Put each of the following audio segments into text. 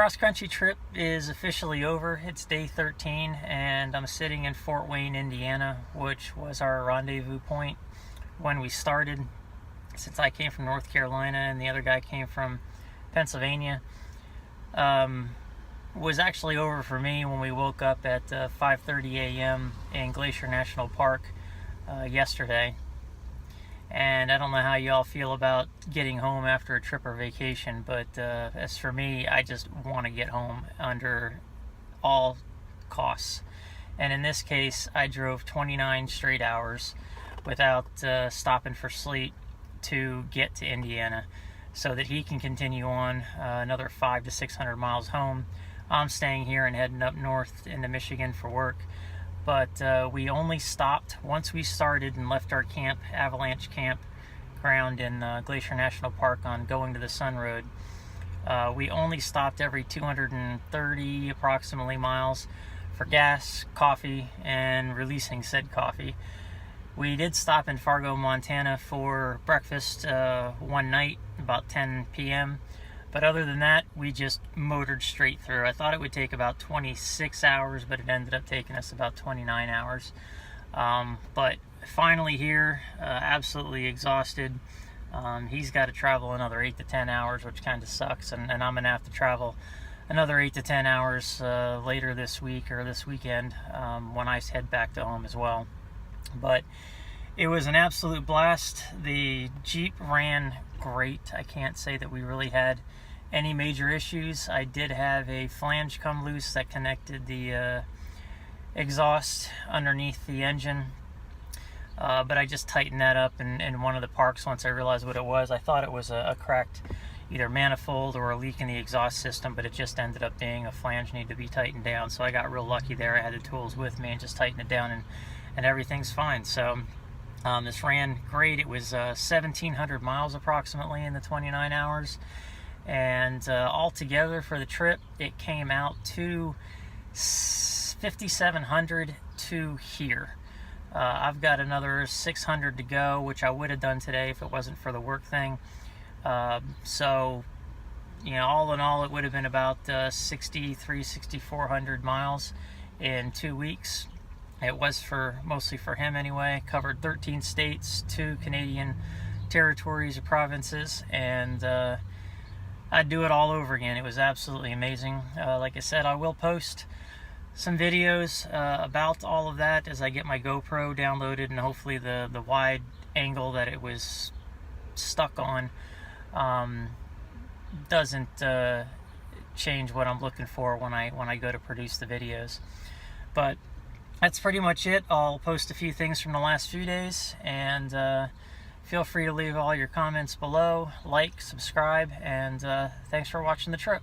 cross-country trip is officially over. It's day 13, and I'm sitting in Fort Wayne, Indiana, which was our rendezvous point when we started. Since I came from North Carolina and the other guy came from Pennsylvania, was actually over for me when we woke up at 5:30 a.m. in Glacier National Park yesterday. And I don't know how y'all feel about getting home after a trip or vacation, but as for me, I just want to get home under all costs. And in this case, I drove 29 straight hours without stopping for sleep to get to Indiana so that he can continue on another 500 to 600 miles home. I'm staying here and heading up north into Michigan for work. But we only stopped once we started and left our camp, Avalanche Camp ground in Glacier National Park on going to the Sun Road. We only stopped every 230 approximately miles for gas, coffee, and releasing said coffee. We did stop in Fargo, Montana for breakfast one night about 10 p.m. But other than that, we just motored straight through. I thought it would take about 26 hours, but it ended up taking us about 29 hours. But finally here, absolutely exhausted. He's got to travel another 8 to 10 hours, which kind of sucks. And I'm going to have to travel another 8 to 10 hours later this week or this weekend when I head back to home as well. But it was an absolute blast. The Jeep ran great. I can't say that we really had any major issues. I did have a flange come loose that connected the exhaust underneath the engine, but I just tightened that up in one of the parks once I realized what it was. I thought it was a cracked either manifold or a leak in the exhaust system, but it just ended up being a flange needed to be tightened down. So I got real lucky there. I had the tools with me and just tightened it down, and everything's fine. So this ran great. It was 1,700 miles approximately in the 29 hours. And altogether for the trip, it came out to 5,700 to here. I've got another 600 to go, which I would have done today if it wasn't for the work thing. So, you know, all in all, it would have been about 6,400 miles in 2 weeks. It was mostly for him anyway. Covered 13 states, 2 Canadian territories or provinces, and I'd do it all over again. It was absolutely amazing. Like I said, I will post some videos about all of that as I get my GoPro downloaded, and hopefully the wide angle that it was stuck on doesn't change what I'm looking for when I go to produce the videos. But that's pretty much it. I'll post a few things from the last few days, and feel free to leave all your comments below, like, subscribe, and thanks for watching the trip.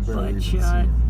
barely butt even see shot. him.